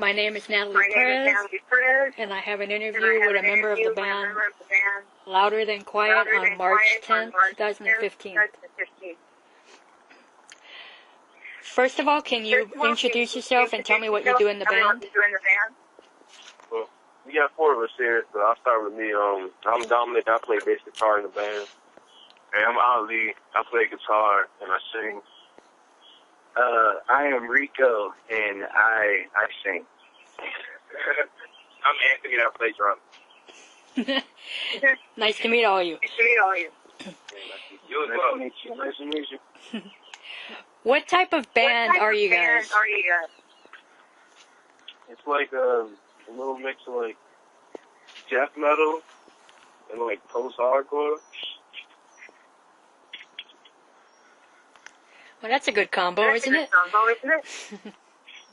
My name is Natalie, and I have an interview with a member of the band Louder Than Quiet on March 10th, 2015. First of all, can you introduce yourself and tell me what you do in the band? Well, we got 4 of us here, so I'll start with me. I'm Dominic, I play bass guitar in the band. And I'm Ali, I play guitar and I sing. I am Rico, and I sing. I'm Anthony, and I play drums. Nice to meet all of you. Nice to meet all of you. Nice to meet you. What type of band are you guys? It's like a little mix of like death metal and like post-hardcore. Well, that's a good combo, isn't it?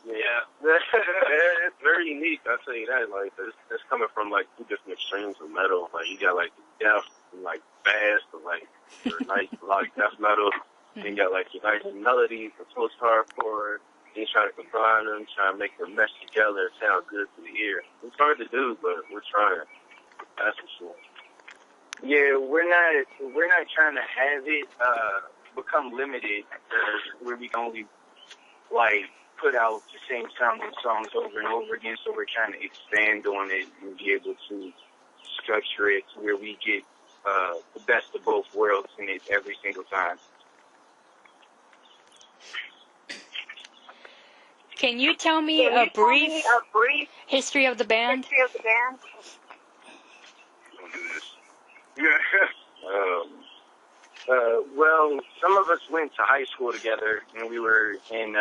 Yeah, it's very unique. I'll tell you that. Like, it's coming from like 2 different extremes of metal. Like, you got like death and like fast, or like your nice like death metal. Then you got like your nice melodies and post-hardcore. Then you try to combine them, try to make them mesh together and sound good to the ear. It's hard to do, but we're trying. That's for sure. Yeah, we're not trying to have it become limited where we can only like put out the same sounding songs over and over again. So we're trying to expand on it and be able to structure it to where we get the best of both worlds in it every single time. Can you tell me a brief history of the band? Well, some of us went to high school together, and we were in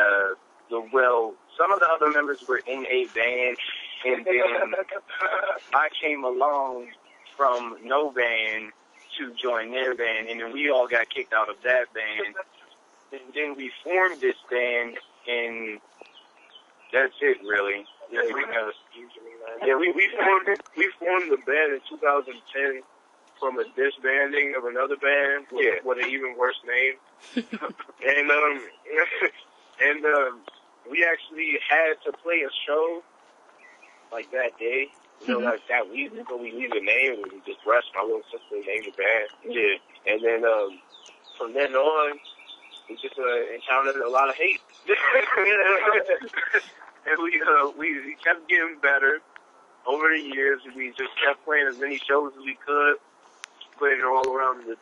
some of the other members were in a band, and then I came along from no band to join their band, and then we all got kicked out of that band, and then we formed this band, and that's it, really. Yeah, we formed the band in 2010 from a disbanding of another band with an even worse name. and we actually had to play a show like that day, like that week before we leave the name, we just rushed my little sister and named the band. Yeah. And then from then on, we just encountered a lot of hate. And we kept getting better over the years. We just kept playing as many shows as we could, playing all around the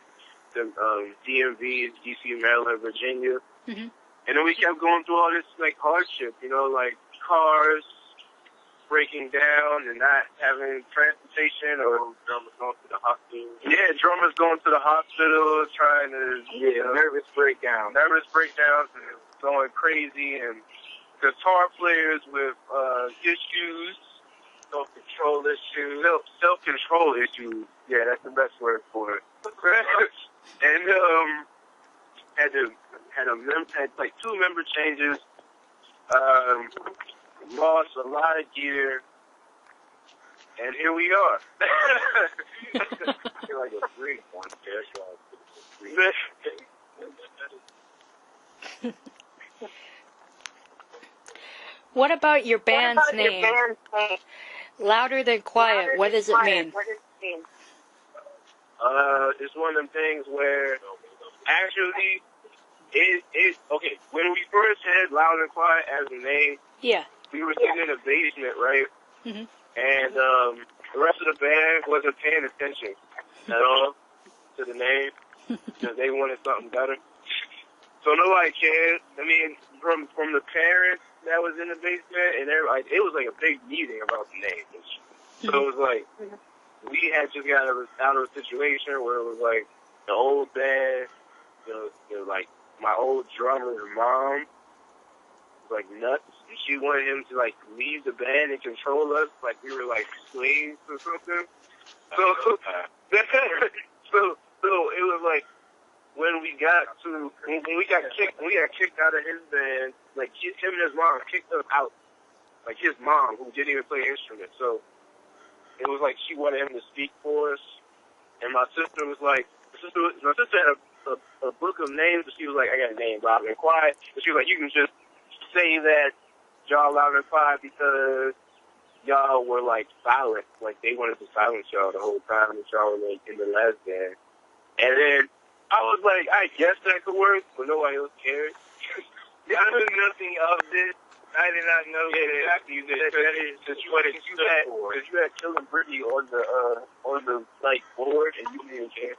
DMV, DC, Maryland, Virginia. Mm-hmm. And then we kept going through all this like hardship, like cars breaking down and not having transportation, or drummers going to the hospital. Yeah, drummers going to the hospital, trying to nervous breakdowns and going crazy, and guitar players with issues, self-control issues. Yeah, that's the best word for it. And had like 2 member changes. Lost a lot of gear, and here we are. I feel like a great one. What about your band's name? Louder Than Quiet. What does it mean? It's one of them things where actually okay, when we first had Loud and Quiet as a name, we were sitting in a basement, right? Mm-hmm. And the rest of the band wasn't paying attention at all to the name because they wanted something better. So nobody cared. I mean, from the parents that was in the basement, and everybody, it was like a big meeting about the name. So it was like we had just got out of a situation where it was like the old band, like my old drummer's mom was like nuts. She wanted him to like leave the band and control us like we were like slaves or something. So it was like when we got kicked out of his band, like him and his mom kicked us out. Like his mom, who didn't even play an instrument. So it was like she wanted him to speak for us, and my sister was like, my sister had a book of names, but she was like, I got a name, Loud and Quiet. And she was like, you can just say that y'all loud and quiet because y'all were like silent, like they wanted to silence y'all the whole time that y'all were like in the last band. And then I was like, I guess that could work, but nobody else cared. I knew nothing of this. I did not know exactly you had Killing Britney on the like board and you didn't care.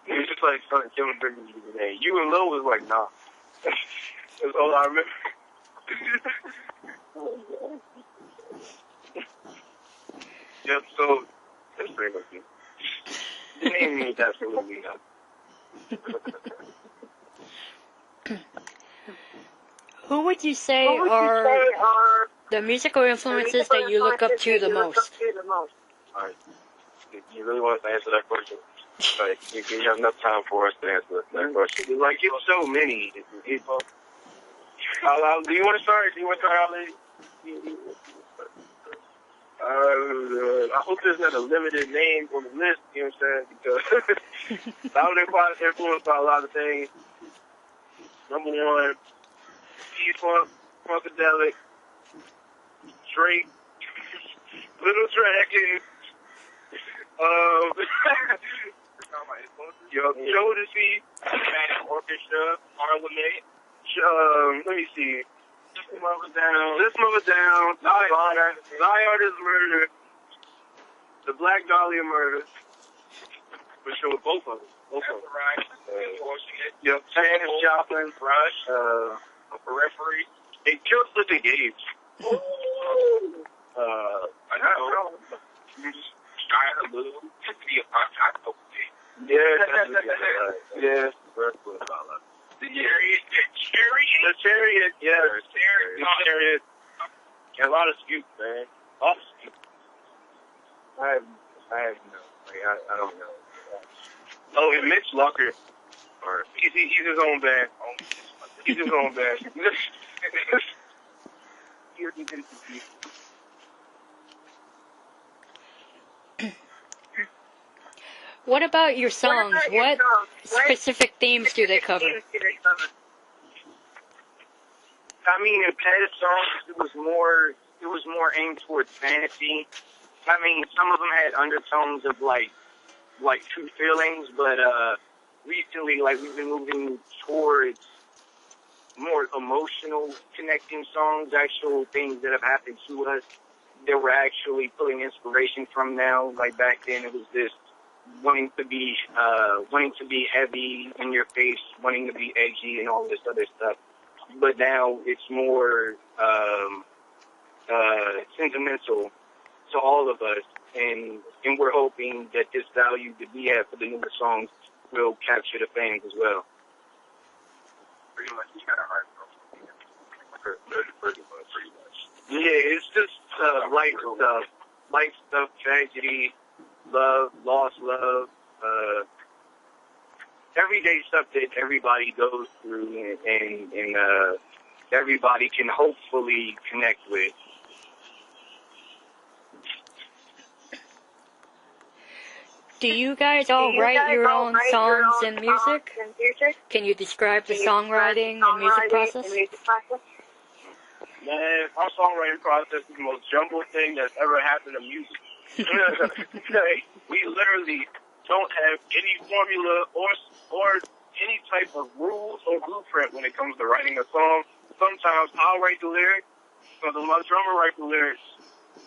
It was just like starting Killing Britney today. You and Lil was like, nah. That's all I remember. Yep, so that's pretty much it. The name means absolutely nothing. Who would you say are the musical influences that you look up to the most? Alright. You really want us to answer that question? Like, you have enough time for us to answer that question. Like, it's so many people. Do you want to start? Ali? I hope there's not a limited name on the list, you know what I'm saying? Because Loud and Quiet is influenced by a lot of things. Number one, P-Funk, Funkadelic, Drake, Little Dragon, Jodeci, Manic Orchestra, Parliament, let me see. This Mother Down, Zyard is Murder, The Black Dahlia Murder, for sure, both of them. Yep, Janis Joplin, Rush, Periphery. It killed with the gauge. I know. Shia LaBeouf. Yeah. The Chariot, yeah. The Chariot. And a lot of scoops, man. Off scoops. I have no. Like, I don't know. Oh, and Mitch Lucker. He's his own band. He's his own band. What about your songs? What specific themes do they cover? I mean, in Pet's songs, it was more aimed towards fantasy. I mean, some of them had undertones of like true feelings, but recently, like, we've been moving towards more emotional, connecting songs, actual things that have happened to us that we're actually pulling inspiration from now. Like, back then, it was this wanting to be heavy in your face, wanting to be edgy and all this other stuff. But now it's more sentimental to all of us, and we're hoping that this value that we have for the newer songs will capture the fans as well. Pretty much, you got a heart. Pretty much. Yeah, it's just light stuff, tragedy, love, lost love, everyday stuff that everybody goes through and everybody can hopefully connect with. Do you guys all write your own songs and music? Can you describe the songwriting and music process? Man, our songwriting process is the most jumbled thing that's ever happened to music. We literally don't have any formula or any type of rules or blueprint when it comes to writing a song. Sometimes I'll write the lyrics, sometimes my drummer writes the lyrics,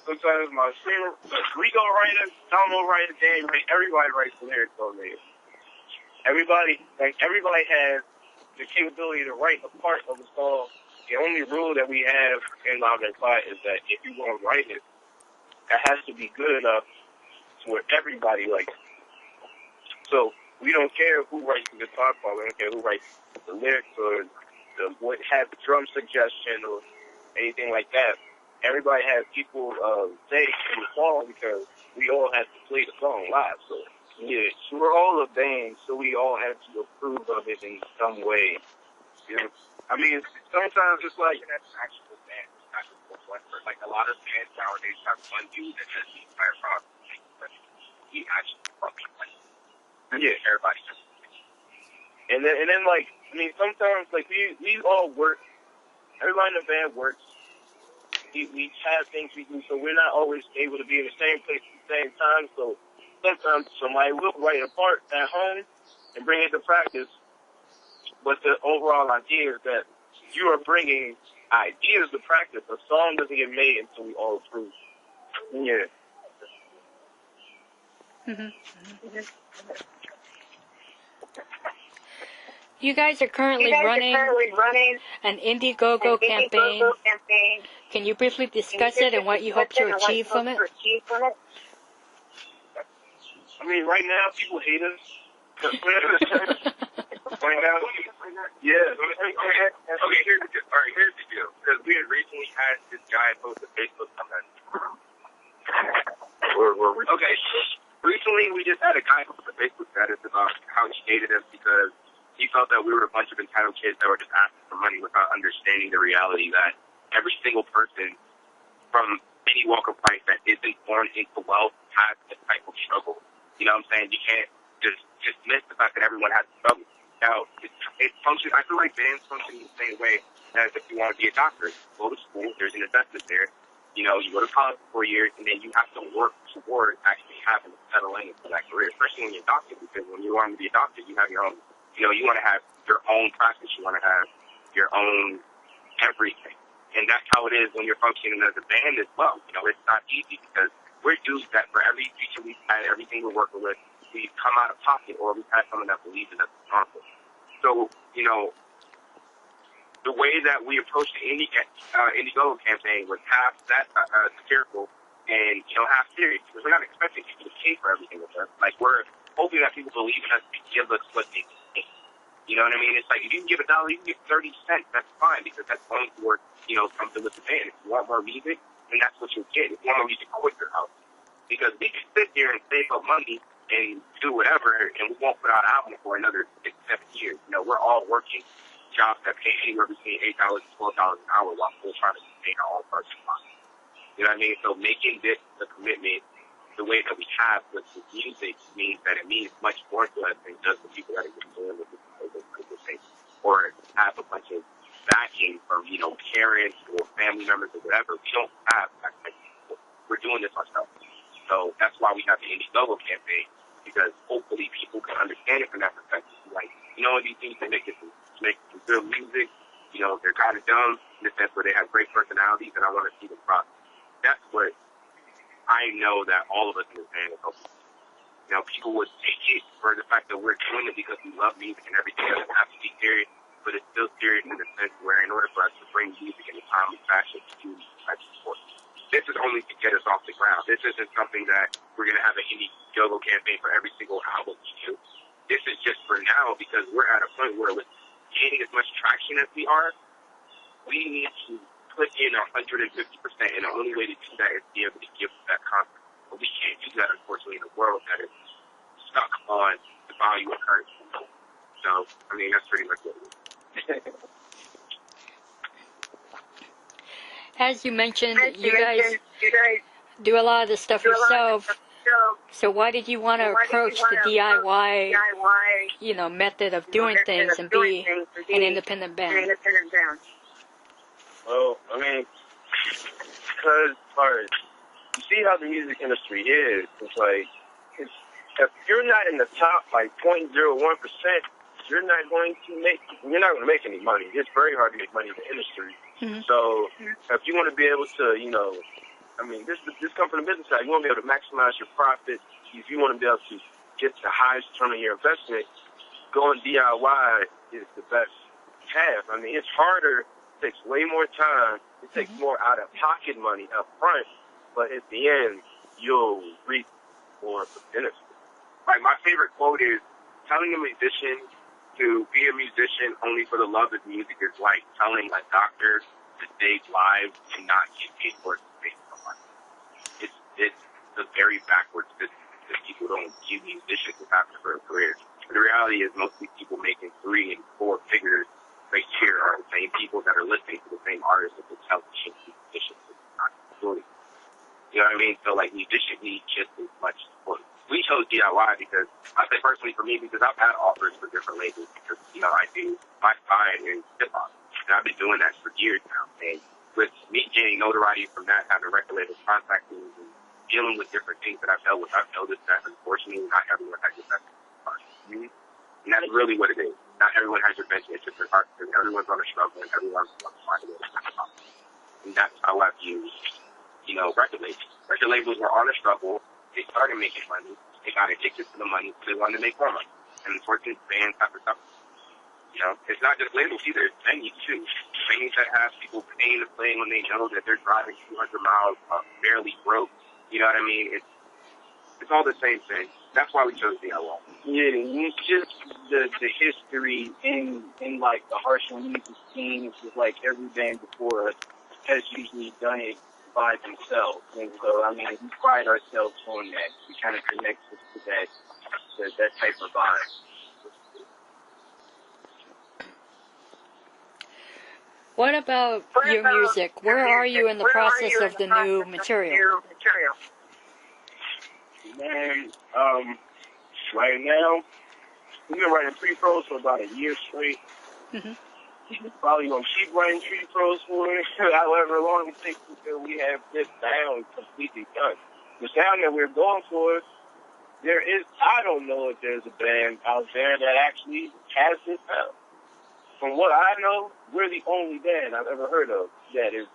sometimes my singer, Rico writer, Tom will write it, Dan, everybody writes the lyrics on there. Everybody has the capability to write a part of the song. The only rule that we have in Loud and Quiet is that if you want to write it, it has to be good enough to where everybody likes it. So we don't care who writes the guitar part, we don't care who writes the lyrics or what have drum suggestion or anything like that. Everybody has equal say in the song because we all have to play the song live. So yeah, we're all a band, so we all have to approve of it in some way. Yeah. I mean, sometimes it's like an actual band. It's not just one person. Like a lot of bands nowadays have one dude that does the entire process. But he actually fucking like, yeah, everybody just. And then like, I mean, sometimes like we all work. Everybody in the band works we have things we do, so we're not always able to be in the same place at the same time. So sometimes somebody will write a part at home and bring it to practice. But the overall idea is that you are bringing ideas to practice. A song doesn't get made until we all approve. Yeah. You guys are currently running an Indiegogo campaign. Can you briefly discuss it and what you hope to achieve from it? I mean, right now, people hate us. Right now, yeah. Okay, here's the deal. Because we had recently had this guy post a Facebook comment. Okay, recently we just had a guy post a Facebook status about how he hated us because he felt that we were a bunch of entitled kids that were just asking for money without understanding the reality that every single person from any walk of life that isn't born into wealth has this type of struggle. You know what I'm saying? You can't just dismiss the fact that everyone has a struggle. Now, it functions, I feel like bands function the same way as if you want to be a doctor. You go to school, there's an investment there. You know, you go to college for 4 years, and then you have to work toward actually having to settle into that career, especially when you're a doctor, because when you want to be a doctor, you have your own, you know, you want to have your own practice, you want to have your own everything. And that's how it is when you're functioning as a band as well. You know, it's not easy because we're dudes that for every feature we've had, everything we're working with, we've come out of pocket or we've had someone that believes in us responsible. So, you know, the way that we approached the Indiegogo campaign was half that satirical and, you know, half serious. Because we're not expecting people to pay for everything with us. Like, we're hoping that people believe in us to give us what they think. You know what I mean? It's like, if you can give $1, you can give 30 cents. That's fine because that's going towards, you know, something with the band. If you want more music, then that's what you'll get. If you want more music, quicker out. Because we can sit here and save up money and do whatever, and we won't put out an album for another 6, 7 years. You know, we're all working jobs that pay anywhere between $8 to $12 an hour while still trying to sustain our own personal life. You know what I mean? So making this a commitment the way that we have with the music means that it means much more to us than just the people that are doing with the thing, or have a bunch of backing from, you know, parents or family members or whatever. We don't have that type of people. We're doing this ourselves. So that's why we have the Indiegogo campaign, because hopefully people can understand it from that perspective. Like, you know, these things that make some good music, you know, they're kind of dumb in the sense where they have great personalities, and I want to see them prosper. That's what I know that all of us in this band is hoping. You know, people would take it for the fact that we're doing it because we love music and everything doesn't have to be serious, but it's still serious in the sense where in order for us to bring music in a timely fashion to do these types of sports, this is only to get us off the ground. This isn't something that we're going to have an Indiegogo campaign for every single album we do. This is just for now because we're at a point where with gaining as much traction as we are, we need to put in 150%, and the only way to do that is to be able to give that content. But we can't do that, unfortunately, in a world that is stuck on the value of currency. So, I mean, that's pretty much what it is. As you mentioned, you guys do a lot of this stuff yourself. So why did you want to approach the DIY, you know, method of doing things and be an independent band? Well, I mean, because you see how the music industry is. It's like, if you're not in the top, like 0.01%, you're not going to make any money. It's very hard to make money in the industry. Mm-hmm. So if you want to be able to, you know, I mean, this comes from the business side. You want to be able to maximize your profit. If you want to be able to get the highest return on your investment, going DIY is the best path. I mean, it's harder. It takes way more time. It takes more out-of-pocket money up front. But at the end, you'll reap more of the benefit. Like, my favorite quote is, telling a musician to be a musician only for the love of music is like telling a doctor to save lives and not get paid for it to save someone. It's a very backwards business because people don't view musicians as after for a career. But the reality is most of these people making 3 and 4 figures right here are the same people that are listening to the same artists that will tell the musicians it's not doing. You know what I mean? So, like, musicians need just as much support. We chose DIY because, I say personally for me, because I've had offers for different labels because, you know, I do, my side is hip-hop. And I've been doing that for years now. And with me gaining notoriety from that, having record labels contacting me and dealing with different things that I've dealt with, I've noticed that unfortunately not everyone has your best interest. And that's really what it is. Not everyone has your best interest at heart, because everyone's on a struggle and everyone's on a fight. And that's how I view, record labels. Record labels were on a struggle. They started making money. They got addicted to the money. They wanted to make more money. And unfortunately, bands have to suffer. It's not just labels either. It's venues too. Venues that have people paying to play when they know that they're driving 200 miles barely broke. You know what I mean? It's all the same thing. That's why we chose DIY. Yeah, it's just the history in like the harsher music scene is like every band before us has usually done it by themselves. And so, I mean, we pride ourselves on that. We kind of connect us to that type of vibe. What about your music? Where are you in the process of the new material? Man, right now, we've been writing pre-pros for about a year straight. Probably going to keep writing pre-pros for it, however long it takes until we have this sound completely done. The sound that we're going for, I don't know if there's a band out there that actually has this sound. From what I know, we're the only band I've ever heard of that is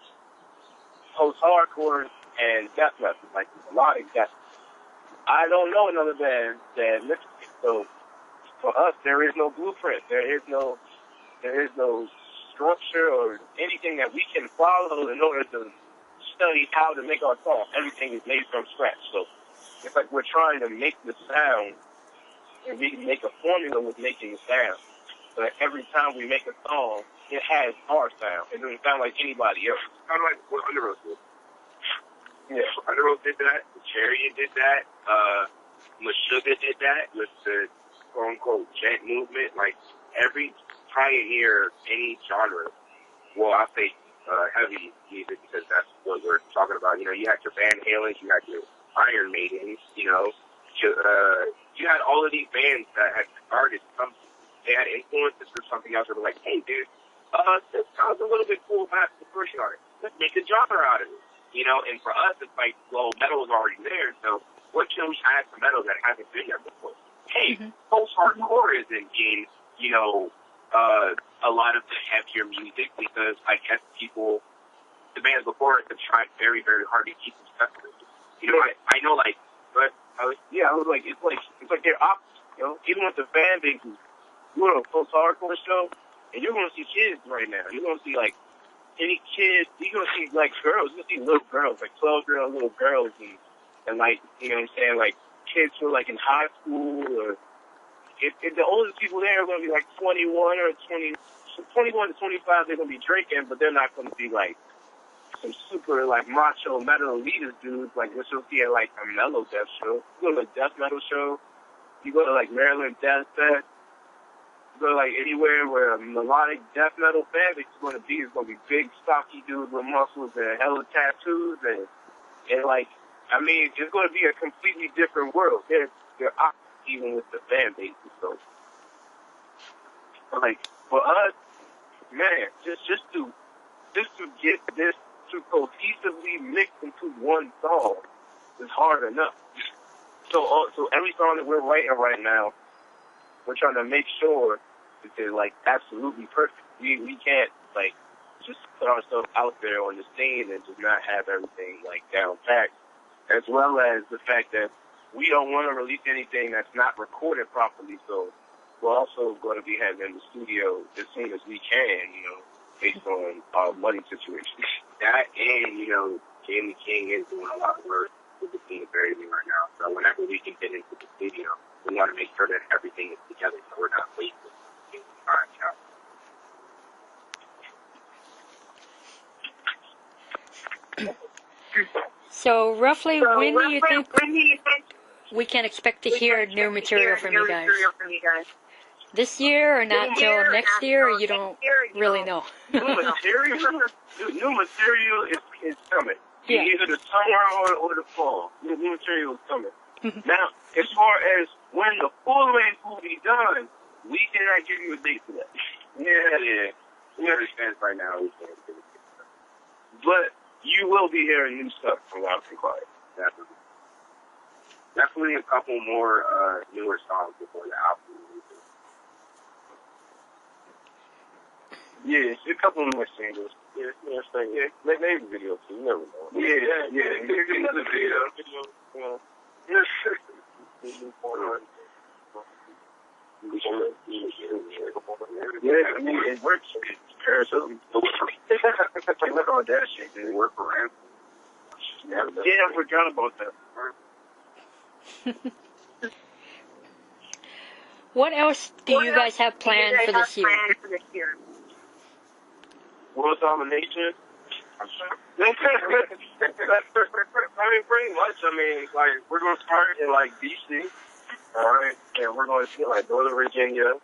post-hardcore and death metal, like melodic death. I don't know another band that looks like it. So for us, there is no blueprint. There is no structure or anything that we can follow in order to study how to make our song. Everything is made from scratch. So it's like we're trying to make the sound, and we can make a formula with making the sound. So that every time we make a song, it has our sound. It doesn't sound like anybody else. Kind of like what Underoath did. Yeah, Underoath did that. Chariot did that. Meshuggah did that with the quote-unquote gent movement. Like, every pioneer, any genre, well, I say heavy music because that's what we're talking about. You had your Van Halen, you had your Iron Maidens, you had all of these bands that had started something. They had influences for something else. They were like, hey, dude, this sounds a little bit cool about the push art. Let's make a genre out of it. And for us, it's like, well, metal is already there, so what can we add to metal that hasn't been there before? Hey, post-hardcore isn't in, a lot of the heavier music because I guess the bands before us have tried very, very hard to keep them separate. I know, like, but I was like, it's like they're opposite, even with the fan bases. You go to a post-hardcore show, and you're going to see kids right now. You're going to see, like, any kids. You're going to see, like, girls. You're going to see little girls, like 12-year-old little girls, and, like, you know what I'm saying, like, kids who are, like, in high school, or if the oldest people there are going to be, like, 21 or 20, 21 to 25, they're going to be drinking, but they're not going to be, like, some super, like, macho metal elitist dudes, like, what you'll see at, like, a mellow death show. You go to a death metal show, you go to, like, Maryland Death Fest, go like anywhere where a melodic death metal fan is going to be. It's going to be big, stocky dudes with muscles and hella tattoos and like, I mean, it's going to be a completely different world. They're opposite even with the fan base. So, like, for us, man, just to get this to cohesively mix into one song is hard enough. So every song that we're writing right now, we're trying to make sure that they're, like, absolutely perfect. We can't, like, just put ourselves out there on the scene and just not have everything, like, down packed. As well as the fact that we don't want to release anything that's not recorded properly, so we're also going to be having in the studio as soon as we can, based on our money situation. That and, Jamie King is doing a lot of work with the team very right now. So whenever we can get into the studio, we want to make sure that everything is together so we're not wasting time. So roughly, when do you think we can expect to hear new material from you guys? This year or not till next year, or you don't really know? New material is coming. Yeah. Either the summer or the fall. New material is coming. Now, as far as when the full length will be done, we cannot give you a date for that. Yeah. We understand right now. But you will be hearing new stuff from Loud and Quiet. Definitely. Definitely a couple more newer songs before the album. Yeah, a couple more singles. Yeah, maybe video too. You never know. Yeah. Another video. Yeah, I mean, it works. Parasite. Look at that shit. Did it work for him? Yeah, I forgot about that. What else do you guys have planned for this year? World domination. I mean, pretty much. I mean, like, we're going to start in, like, D.C., all right? And we're going to see, like, Northern Virginia.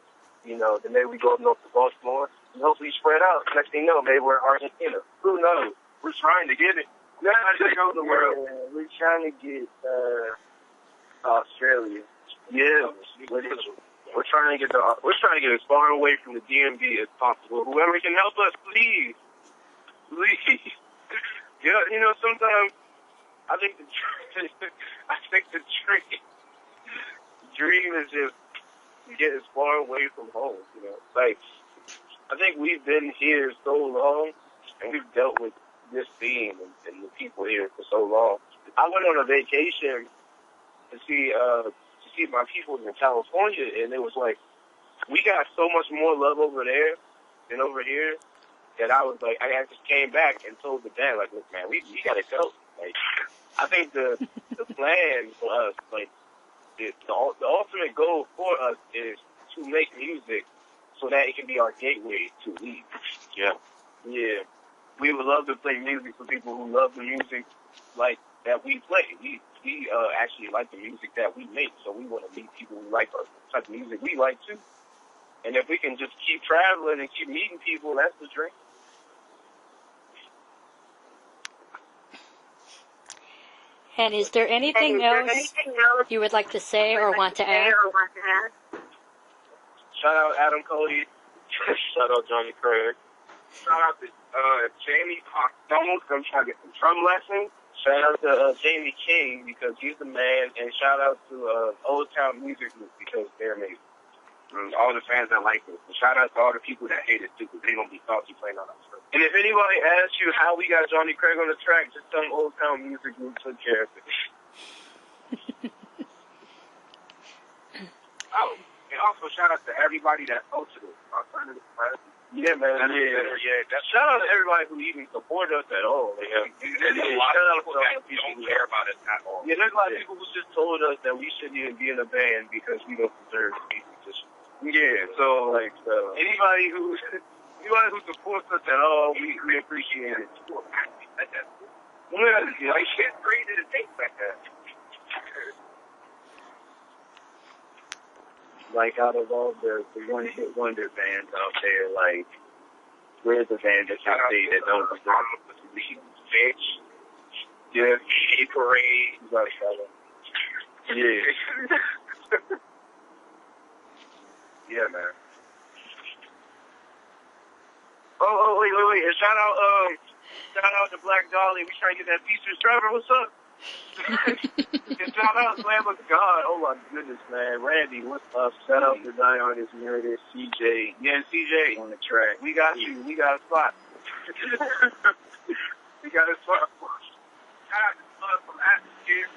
You know, then maybe we go up north to Baltimore. And hopefully spread out. Next thing you know, maybe we're in Argentina. Who knows? We're trying to get it. Now I just go to the world. We're trying to get Australia. Yeah. We're trying to get as far away from the DMV as possible. Whoever can help us, please. Yeah, you know, sometimes I think the dream is just to get as far away from home. You know, like I think we've been here so long, and we've dealt with this theme and the people here for so long. I went on a vacation to see my people in California, and it was like we got so much more love over there than over here that I was like, I just came back and told the dad, like, look, man, we gotta go. Like, I think the plan for us, like, the ultimate goal for us is to make music so that it can be our gateway to leave. Yeah. Yeah. We would love to play music for people who love the music like that we play. We actually like the music that we make, so we want to meet people who like the type of music we like too. And if we can just keep traveling and keep meeting people, that's the dream. And is there anything else you would like to say or want to add? Shout out Adam Cody. Shout out Johnny Craig. Shout out to Jamie Costello, because I'm trying to get some drum lessons. Shout out to Jamie King, because he's the man. And shout out to Old Town Music Group, because they're amazing. And all the fans that like it. And shout out to all the people that hate it, too, because they're going to be salty playing on us. And if anybody asks you how we got Johnny Craig on the track, just tell them Old Town Music Group took care of it. Oh, and also shout out to everybody that posted it. Yeah, man. Yeah. Shout out to everybody who even support us at all. Yeah. There's a lot of people that don't care about us at all. Yeah, there's a lot of people who just told us that we shouldn't even be in a band because we don't deserve to be musicians. Yeah, so, like, anybody who supports us at all, we appreciate it. Yeah, I can't breathe in a tape like that. Like, out of all the one-hit wonder bands out there, like, we're the band that's out there that don't deserve to be bitch. Yeah, Hate Parade. Yeah. Yeah, man. Oh, wait. And shout out to Black Dolly. We trying to get that feature. Trevor, what's up? And shout out to Lamb of God. Oh my goodness, man. Randy, what's up? Shout out to Zion is Meredith, CJ. Yeah, CJ on the track. We got you. We got a spot. We got a spot. Shout out to Bud from Atmosphere.